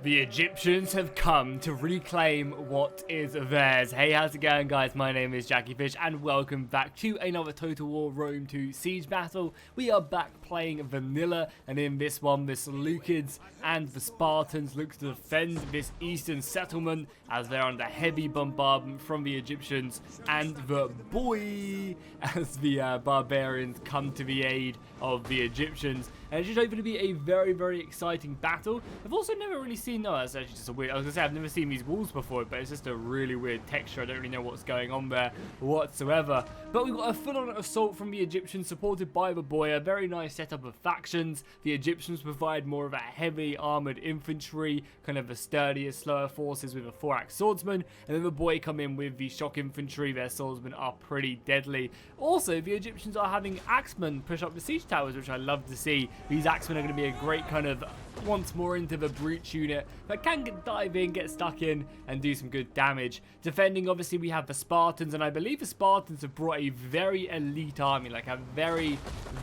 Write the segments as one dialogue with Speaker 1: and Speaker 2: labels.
Speaker 1: The Egyptians have come to reclaim what is theirs. Hey, how's it going, guys? My name is Jackie Fish, and welcome back to another Total War Rome 2 Siege battle. We are back playing vanilla, and in this one, the Seleucids and the Spartans look to defend this eastern settlement as they're under heavy bombardment from the Egyptians and the boy as the barbarians come to the aid of the Egyptians. And it's just hoping to be a very, very exciting battle. I've also never really seen, no, that's actually just a weird, I was going to say, I've never seen these walls before, but it's just a really weird texture. I don't really know what's going on there whatsoever. But we've got a full-on assault from the Egyptians, supported by the boy, a very nice setup of factions. The Egyptians provide more of a heavy armored infantry, kind of the sturdier, slower forces with a 4-axe swordsman, and then the boy come in with the shock infantry. Their swordsmen are pretty deadly. Also, the Egyptians are having axemen push up the siege towers, which I love to see. These axemen are going to be a great kind of once more into the breach unit that can dive in, get stuck in, and do some good damage. Defending, obviously, we have the Spartans, and I believe the Spartans have brought a very elite army, like a very,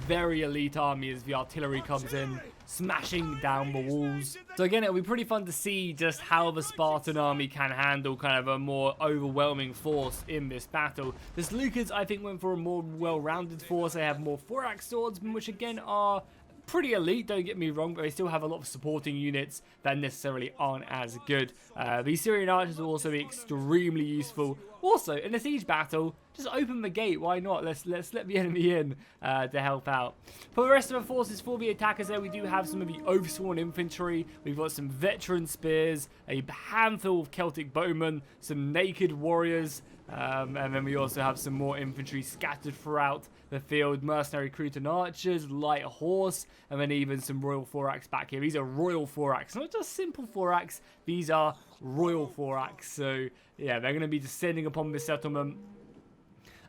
Speaker 1: very elite army as the artillery comes in, smashing down the walls. So again, it'll be pretty fun to see just how the Spartan army can handle kind of a more overwhelming force in this battle. The Seleucids, I think, went for a more well-rounded force. They have more 4-axe swordsmen, which again are pretty elite, don't get me wrong, but they still have a lot of supporting units that necessarily aren't as good. The Syrian archers will also be extremely useful. Also, in a siege battle, just open the gate, why not? Let's let the enemy in to help out. For the rest of the forces, for the attackers there, we do have some of the Oathsworn infantry. We've got some veteran spears, a handful of Celtic bowmen, some naked warriors, and then we also have some more infantry scattered throughout the field, mercenary Cretan archers, light horse, and then even some royal 4-axe back here. These are royal 4-axe, not just simple 4-axe, these are royal 4-axe. So yeah, they're going to be descending upon this settlement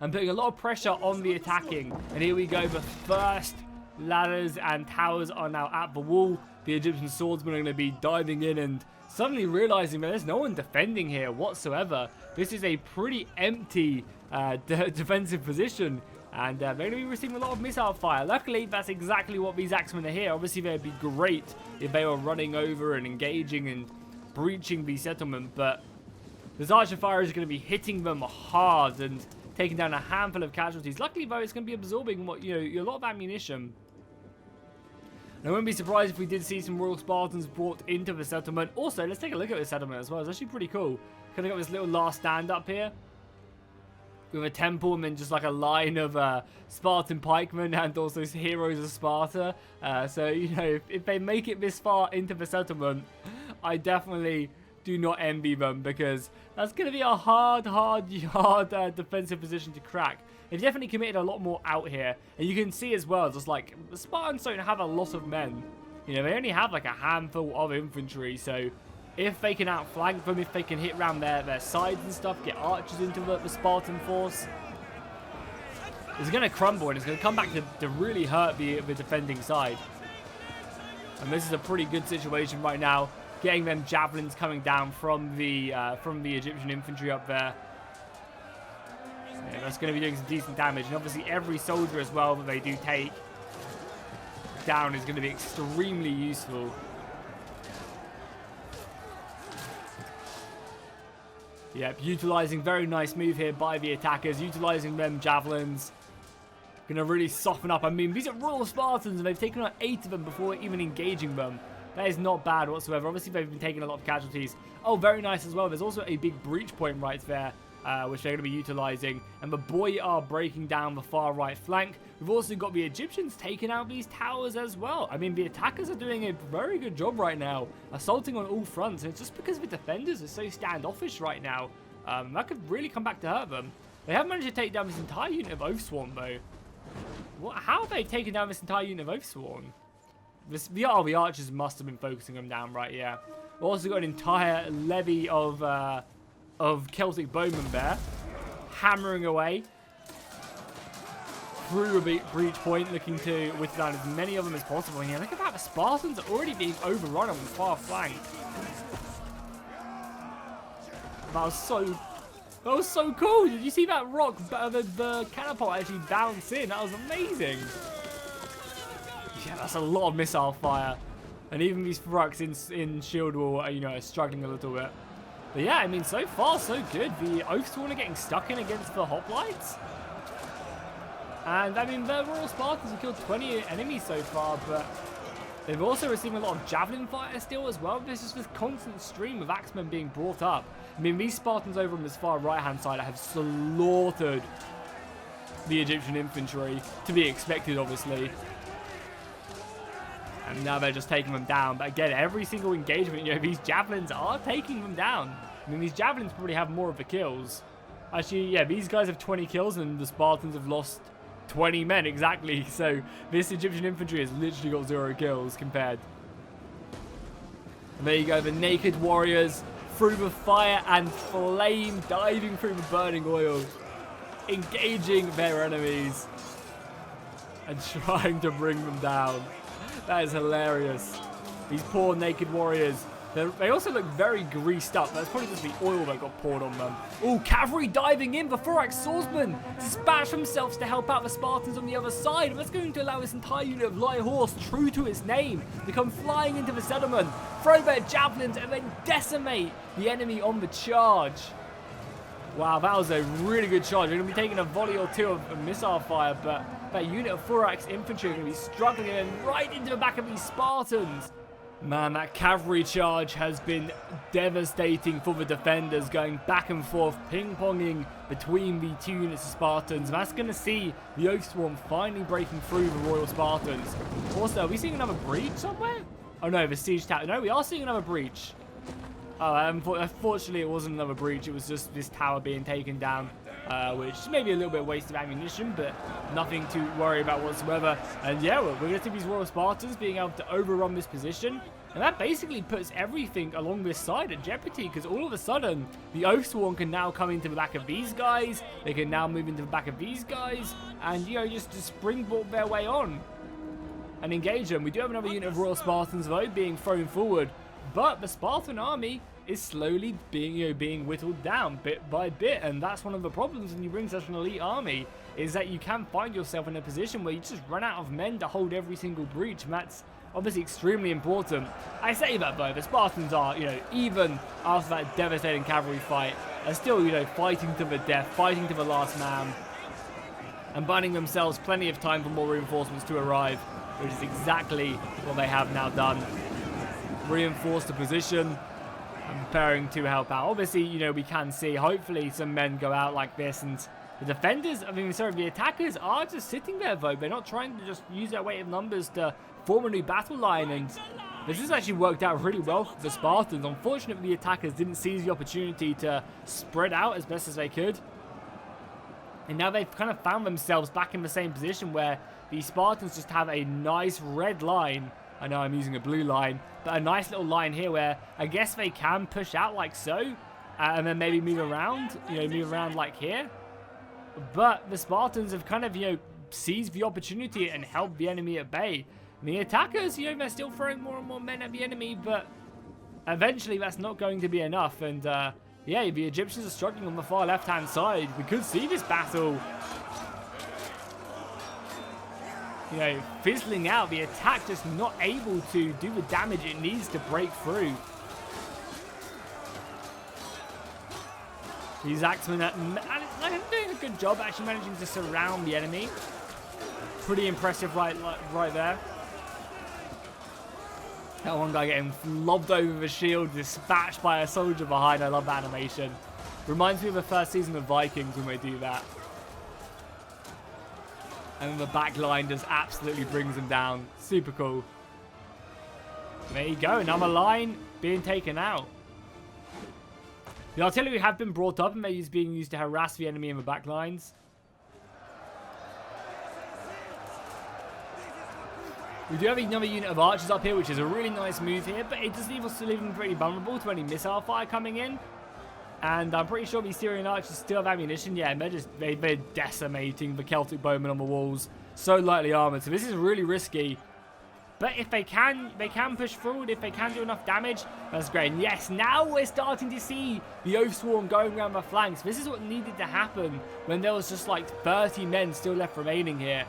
Speaker 1: and putting a lot of pressure on the attacking. And here we go, the first ladders and towers are now at the wall. The Egyptian swordsmen are going to be diving in and suddenly realizing that there's no one defending here whatsoever. This is a pretty empty defensive position, and they're going to be receiving a lot of missile fire. Luckily, that's exactly what these axemen are here. Obviously, they'd be great if they were running over and engaging and breaching the settlement, but this archer fire is going to be hitting them hard and taking down a handful of casualties. Luckily, though, it's going to be absorbing what, a lot of ammunition. I wouldn't be surprised if we did see some Royal Spartans brought into the settlement. Also, let's take a look at this settlement as well. It's actually pretty cool. Kind of got this little last stand up here with a temple and then just like a line of Spartan pikemen and also heroes of Sparta. So, if they make it this far into the settlement, I definitely do not envy them, because that's going to be a hard defensive position to crack. They've definitely committed a lot more out here, and you can see as well, just like the Spartans don't have a lot of men. They only have like a handful of infantry, so if they can outflank them, if they can hit around their sides and stuff, get archers into the Spartan force, it's going to crumble and it's going to come back to really hurt the defending side. And this is a pretty good situation right now, getting them javelins coming down from the Egyptian infantry up there. Yeah, that's going to be doing some decent damage, and obviously every soldier as well that they do take down is going to be extremely useful. Yep, utilizing, very nice move here by the attackers, utilizing them javelins. Going to really soften up. I mean, these are Royal Spartans, and they've taken out 8 of them before even engaging them. That is not bad whatsoever. Obviously, they've been taking a lot of casualties. Oh, very nice as well. There's also a big breach point right there, which they're going to be utilizing. And the boy are breaking down the far right flank. We've also got the Egyptians taking out these towers as well. I mean, the attackers are doing a very good job right now, assaulting on all fronts. And it's just because the defenders are so standoffish right now. That could really come back to hurt them. They have managed to take down this entire unit of Oathsworn, though. How have they taken down this entire unit of Oathsworn? The archers must have been focusing them down, right? Yeah. We've also got an entire levy of Celtic bowmen there, hammering away through a breach point, looking to withstand as many of them as possible. And yeah, look at that, the Spartans are already being overrun on the far flank. That was so cool. Did you see that rock, the catapult actually bounce in? That was amazing. Yeah, that's a lot of missile fire. And even these Thuraks in shield wall are, you know, struggling a little bit. But yeah, I mean, so far, so good. The Oathsworn are getting stuck in against the hoplites. And, I mean, the Royal Spartans have killed 20 enemies so far, but they've also received a lot of javelin fire still as well. There's just this constant stream of axemen being brought up. I mean, these Spartans over on this far right-hand side have slaughtered the Egyptian infantry, to be expected, obviously. And now they're just taking them down. But again, every single engagement, you know, these javelins are taking them down. I mean, these javelins probably have more of the kills. Actually, yeah, these guys have 20 kills and the Spartans have lost 20 men exactly. So this Egyptian infantry has literally got 0 kills compared. And there you go, the naked warriors through the fire and flame, diving through the burning oil, engaging their enemies and trying to bring them down. That is hilarious. These poor naked warriors. They also look very greased up. That's probably just the oil that got poured on them. Oh, cavalry diving in. The Thorax swordsman dispatch themselves to help out the Spartans on the other side. And that's going to allow this entire unit of light horse, true to its name, to come flying into the settlement, throw their javelins, and then decimate the enemy on the charge. Wow, that was a really good charge. We're going to be taking a volley or two of missile fire, but that unit of Thorax infantry are going to be struggling and right into the back of these Spartans. Man, that cavalry charge has been devastating for the defenders, going back and forth, ping-ponging between the two units of Spartans. And that's going to see the Oathsworn finally breaking through the Royal Spartans. Also, are we seeing another breach somewhere? Oh no, the siege tower. No, we are seeing another breach. Oh, unfortunately, it wasn't another breach. It was just this tower being taken down, which may be a little bit of waste of ammunition, but nothing to worry about whatsoever. And yeah, we're going to see these Royal Spartans being able to overrun this position. And that basically puts everything along this side at jeopardy, because all of a sudden, the Oathsworn can now come into the back of these guys. They can now move into the back of these guys and, you know, just springboard their way on and engage them. We do have another unit of Royal Spartans, though, being thrown forward. But the Spartan army is slowly being whittled down bit by bit, and that's one of the problems when you bring such an elite army, is that you can find yourself in a position where you just run out of men to hold every single breach, and that's obviously extremely important. I say that though, the Spartans are, you know, even after that devastating cavalry fight, are still, you know, fighting to the death, fighting to the last man, and buying themselves plenty of time for more reinforcements to arrive, which is exactly what they have now done. Reinforce the position and preparing to help out. Obviously, you know, we can see hopefully some men go out like this, and the defenders, the attackers are just sitting there though. They're not trying to just use their weight of numbers to form a new battle line, and this has actually worked out really well for the Spartans. Unfortunately, the attackers didn't seize the opportunity to spread out as best as they could, and now they've kind of found themselves back in the same position where the Spartans just have a nice red line. I know I'm using a blue line, but a nice little line here where I guess they can push out like so, and then maybe move around, you know, move around like here. But the Spartans have kind of, you know, seized the opportunity and held the enemy at bay. And the attackers, you know, they're still throwing more and more men at the enemy, but eventually that's not going to be enough. And yeah, the Egyptians are struggling on the far left-hand side. We could see this battle, you know, fizzling out. The attack just not able to do the damage it needs to break through. These axemen are doing a good job actually managing to surround the enemy. Pretty impressive right there. That one guy getting lobbed over the shield, dispatched by a soldier behind. I love that animation. Reminds me of the first season of Vikings when they do that. And then the back line just absolutely brings them down. Super cool. There you go. Another line being taken out. The artillery have been brought up and they're being used to harass the enemy in the back lines. We do have another unit of archers up here, which is a really nice move here, but it does leave us leaving pretty vulnerable to any missile fire coming in. And I'm pretty sure these Syrian archers still have ammunition. Yeah, they're decimating the Celtic bowmen on the walls. So lightly armored. So this is really risky. But if they can push forward. If they can do enough damage, that's great. And yes, now we're starting to see the Oathsworn going around the flanks. This is what needed to happen when there was just like 30 men still left remaining here.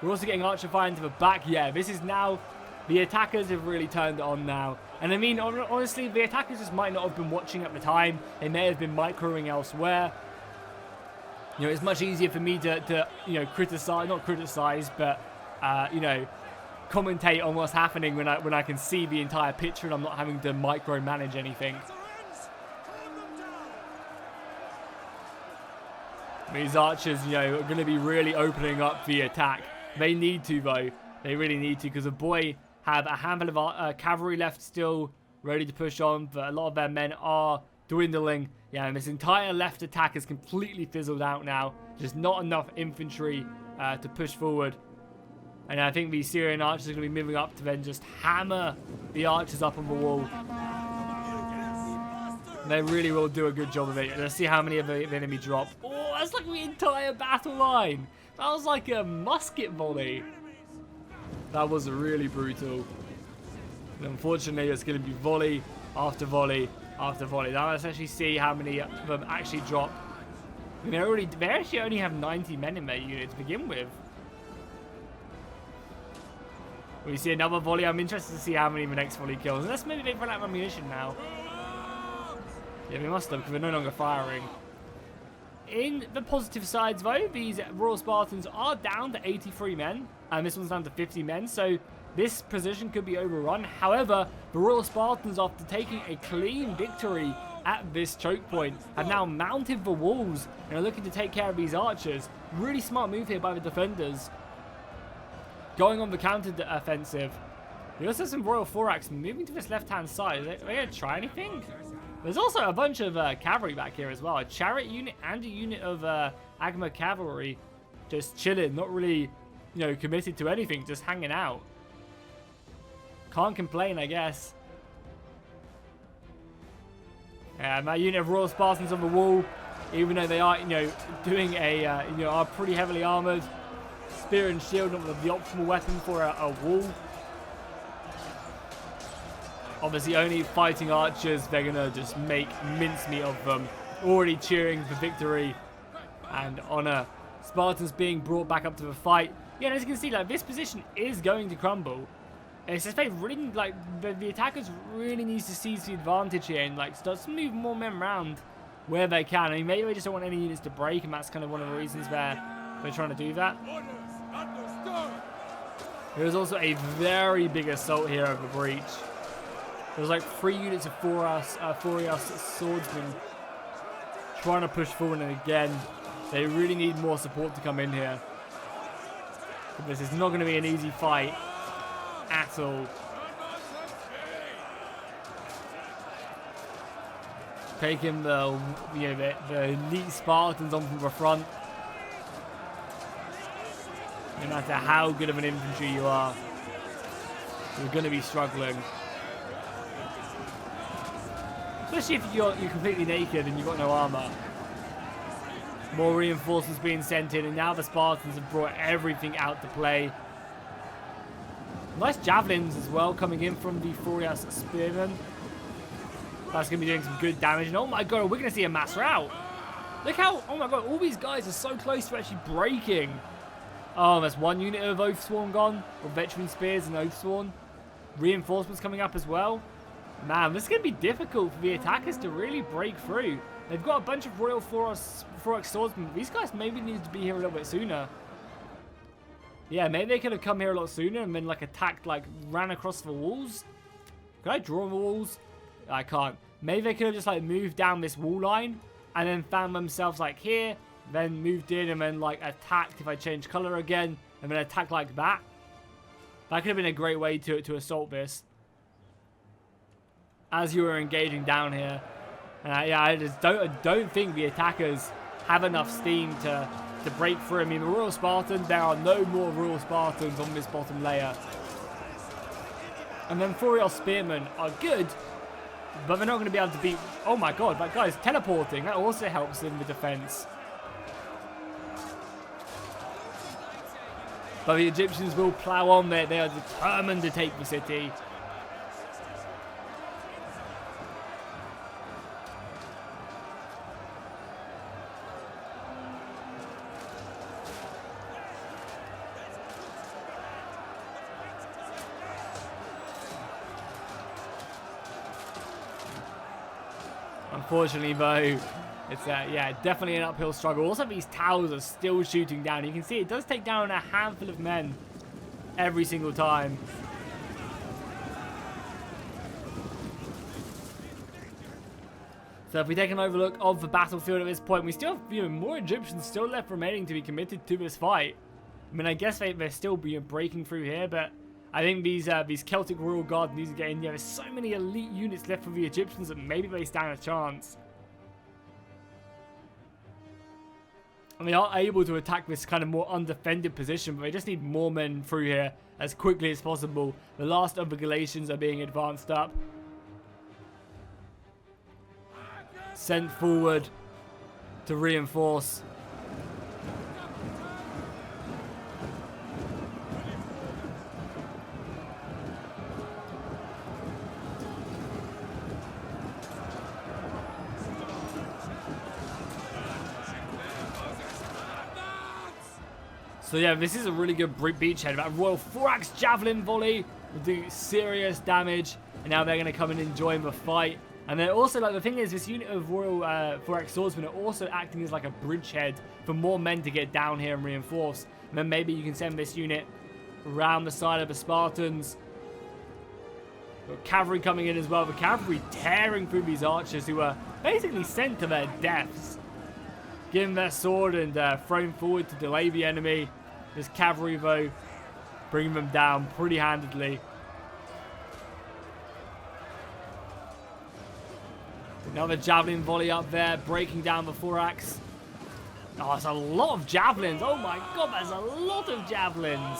Speaker 1: We're also getting archer fire into the back. Yeah, this is now The attackers have really turned it on now. And I mean, honestly, the attackers just might not have been watching at the time. They may have been microing elsewhere. You know, it's much easier for me to you know, not criticize, but, you know, commentate on what's happening when I can see the entire picture and I'm not having to micromanage anything. These archers, you know, are going to be really opening up the attack. They need to, though. They really need to, because the boy have a handful of cavalry left still ready to push on, but a lot of their men are dwindling. Yeah, and this entire left attack is completely fizzled out now. Just not enough infantry to push forward. And I think the Syrian archers are going to be moving up to then just hammer the archers up on the wall. They really will do a good job of it. Let's see how many of the enemy drop. Oh, that's like the entire battle line. That was like a musket volley. That was really brutal. And unfortunately, it's going to be volley after volley after volley. Now let's actually see how many of them actually drop. I mean, they actually only have 90 men in their unit to begin with. We see another volley. I'm interested to see how many the next volley kills. Unless maybe they've run out of ammunition now. Yeah, they must have, because they're no longer firing. In the positive sides, though, these Royal Spartans are down to 83 men, and this one's down to 50 men, so this position could be overrun. However, the Royal Spartans, after taking a clean victory at this choke point, have now mounted the walls and are looking to take care of these archers. Really smart move here by the defenders. Going on the counter-offensive. We also have some Royal Thorax moving to this left-hand side. Are they going to try anything? There's also a bunch of cavalry back here as well. A chariot unit and a unit of Agma cavalry just chilling, not really, you know, committed to anything, just hanging out. Can't complain, I guess. Yeah, my unit of Royal Spartans on the wall, even though they are, you know, doing a, you know, are pretty heavily armored. Spear and shield, not the optimal weapon for a wall. Obviously, only fighting archers, they're going to just make mincemeat of them. Already cheering for victory and honor. Spartans being brought back up to the fight. Yeah, and as you can see, like, this position is going to crumble. It's just they really, like, the attackers really need to seize the advantage here and, like, start to move more men around where they can. I mean, maybe they just don't want any units to break, and that's kind of one of the reasons they're trying to do that. There's also a very big assault here of the breach. There's like 3 units of Furious swordsmen trying to push forward, and again, they really need more support to come in here. This is not going to be an easy fight at all. Taking the elite Spartans on from the front. No matter how good of an infantry you are, you're going to be struggling. Especially if you're completely naked and you've got no armor. More reinforcements being sent in, and now the Spartans have brought everything out to play. Nice javelins as well coming in from the Furious Spearmen. That's going to be doing some good damage. And oh my god, we're going to see a mass rout. Look how, oh my god, all these guys are so close to actually breaking. Oh, there's 1 unit of Oathsworn gone. Or Veteran Spears and Oathsworn. Reinforcements coming up as well. Man, this is going to be difficult for the attackers to really break through. They've got a bunch of Royal Thorax swordsmen. These guys maybe need to be here a little bit sooner. Yeah, maybe they could have come here a lot sooner and then, like, attacked, like, ran across the walls. Can I draw on the walls? I can't. Maybe they could have just, like, moved down this wall line and then found themselves, like, here, then moved in and then, like, attacked if I change color again, and then attacked like that. That could have been a great way to assault this. As you were engaging down here. Yeah, I just don't think the attackers have enough steam to break through. I mean, the Royal Spartans, there are no more Royal Spartans on this bottom layer. And then Furious Spearmen are good, but they're not going to be able to beat... Oh my god, that guy's teleporting. That also helps in the defense. But the Egyptians will plow on there. They are determined to take the city. Unfortunately, though, it's yeah, definitely an uphill struggle. Also, these towers are still shooting down. You can see it does take down a handful of men every single time. So if we take an overlook of the battlefield at this point, we still have more Egyptians still left remaining to be committed to this fight. I mean, I guess they're still breaking through here, but I think these Celtic Royal Guard need to get in. There's so many elite units left for the Egyptians that maybe they stand a chance. And they are able to attack this kind of more undefended position, but they just need more men through here as quickly as possible. The last of the Galatians are being advanced up. Sent forward to reinforce. So yeah, this is a really good beachhead. That Royal Thorax Javelin Volley will do serious damage. And now they're going to come in and join the fight. And then also, like, the thing is, this unit of Royal Thorax Swordsmen are also acting as like a bridgehead for more men to get down here and reinforce. And then maybe you can send this unit around the side of the Spartans. Got cavalry coming in as well. The cavalry tearing through these archers who are basically sent to their deaths. Given their sword and thrown forward to delay the enemy. This cavalry, though, bringing them down pretty handedly. Another javelin volley up there, breaking down the thorax. Oh, that's a lot of javelins. Oh my god, that's a lot of javelins.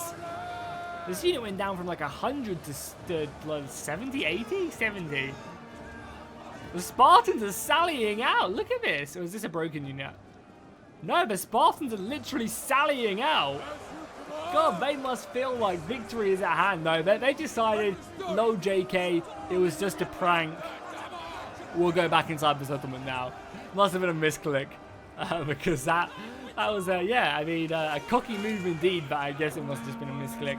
Speaker 1: This unit went down from like 100 to like 70, 80, 70. The Spartans are sallying out. Look at this. Or is this a broken unit? No, the Spartans are literally sallying out. God, they must feel like victory is at hand. No, they decided, no JK, it was just a prank. We'll go back inside the settlement now. Must have been a misclick. Because that was, yeah, I mean, a cocky move indeed, but I guess it must have just been a misclick.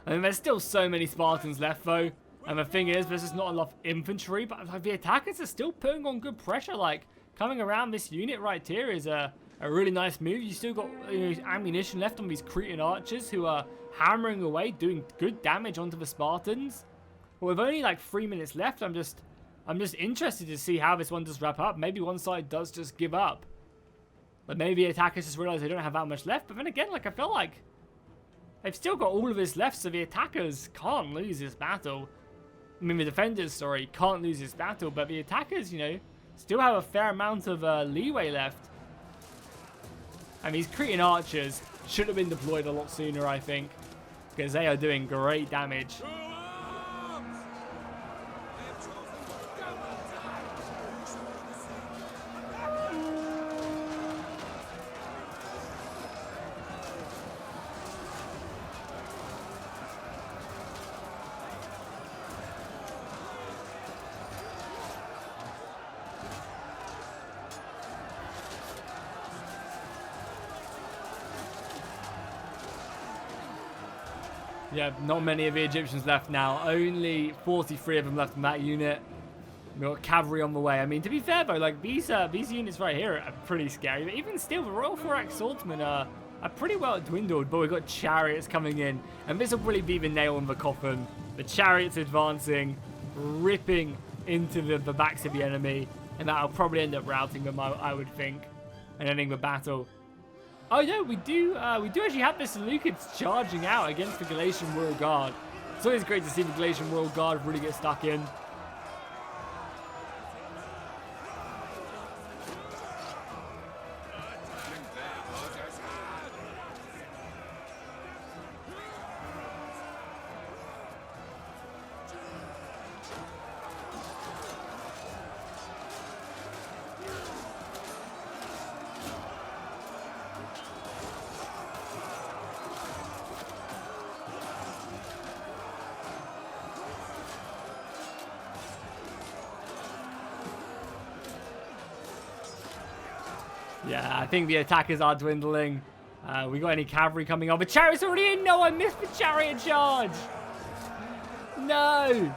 Speaker 1: I mean, there's still so many Spartans left, though. And the thing is, there's just not enough infantry, but like, the attackers are still putting on good pressure. Like, coming around this unit right here is a really nice move. You still got ammunition left on these Cretan archers who are hammering away, doing good damage onto the Spartans. But with only like 3 minutes left, I'm just interested to see how this one does wrap up. Maybe one side does just give up. But maybe the attackers just realize they don't have that much left. But then again, like, I feel like they've still got all of this left, so the attackers can't lose this battle. I mean, the defenders, sorry, can't lose this battle, but the attackers, you know, still have a fair amount of leeway left. And these Cretan archers should have been deployed a lot sooner, I think, because they are doing great damage. Yeah, not many of the Egyptians left now. Only 43 of them left in that unit. We've got cavalry on the way. I mean, to be fair though, like these units right here are pretty scary. But even still, the Royal Thorax Swordsmen are pretty well dwindled. But we've got chariots coming in, and this will really be the nail in the coffin. The chariots advancing, ripping into the backs of the enemy, and that'll probably end up routing them, I would think, and ending the battle. Oh no, we do actually have the Seleucids charging out against the Galatian Royal Guard. It's always great to see the Galatian Royal Guard really get stuck in. Yeah, I think the attackers are dwindling. We got any cavalry coming on? The chariot's already in! No, I missed the chariot charge! No!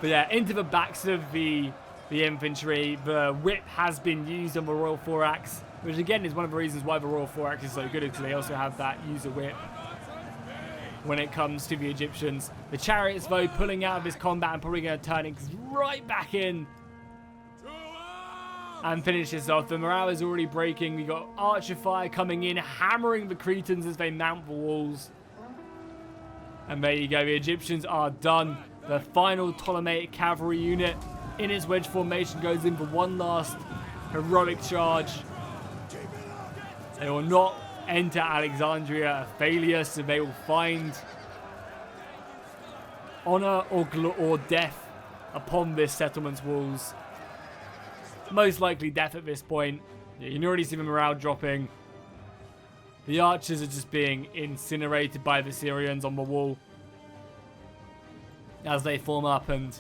Speaker 1: But yeah, into the backs of the infantry. The whip has been used on the Royal Thorax, which again is one of the reasons why the Royal Thorax is so good, because they also have that user whip when it comes to the Egyptians. The chariots, though, pulling out of this combat and probably going to turn it right back in and finish this off. The morale is already breaking. We got archer fire coming in, hammering the Cretans as they mount the walls. And there you go, the Egyptians are done. The final Ptolemaic cavalry unit in its wedge formation goes in for one last heroic charge. They will not enter Alexandria a failure, so they will find honor or death upon this settlement's walls. Most likely death at this point. Yeah, you can already see the morale dropping. The archers are just being incinerated by the Syrians on the wall as they form up, and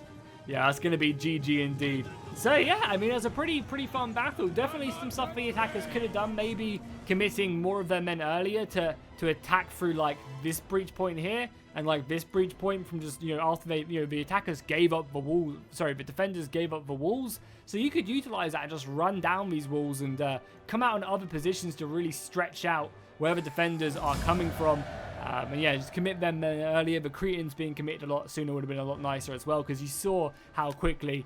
Speaker 1: yeah, that's going to be GG indeed. So yeah, I mean, it was a pretty fun battle. Definitely some stuff the attackers could have done, maybe committing more of their men earlier to attack through like this breach point here and like this breach point from just, you know, after they, you know, the attackers gave up the wall, sorry, the defenders gave up the walls. So you could utilize that and just run down these walls and come out in other positions to really stretch out where the defenders are coming from. And yeah, just commit them earlier. The Cretans being committed a lot sooner would have been a lot nicer as well, because you saw how quickly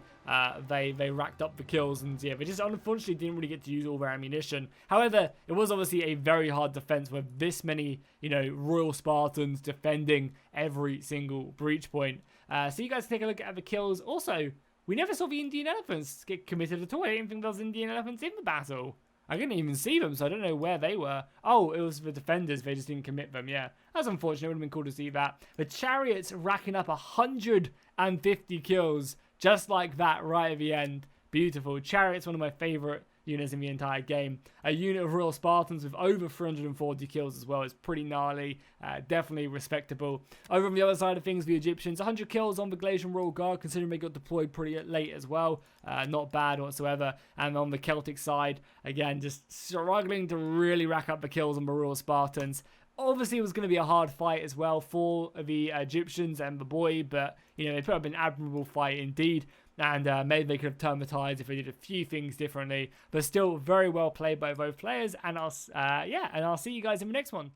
Speaker 1: they racked up the kills, and yeah, they just unfortunately didn't really get to use all their ammunition. However, it was obviously a very hard defense with this many, you know, Royal Spartans defending every single breach point. So you guys take a look at the kills. Also, we never saw the Indian elephants get committed at all. I didn't think there was Indian elephants in the battle. I couldn't even see them, so I don't know where they were. Oh, it was the defenders. They just didn't commit them. Yeah, that's unfortunate. It would have been cool to see that. The chariots racking up 150 kills just like that right at the end. Beautiful. Chariots, one of my favorite units in the entire game. A unit of Royal Spartans with over 340 kills as well is pretty gnarly. Definitely respectable. Over on the other side of things, the Egyptians, 100 kills on the Galatian Royal Guard, considering they got deployed pretty late as well. Not bad whatsoever. And on the Celtic side, again, just struggling to really rack up the kills on the Royal Spartans. Obviously, it was going to be a hard fight as well for the Egyptians and the boy, but, you know, they put up an admirable fight indeed. And maybe they could have turned the tides if they did a few things differently. But still, very well played by both players. And I'll see you guys in the next one.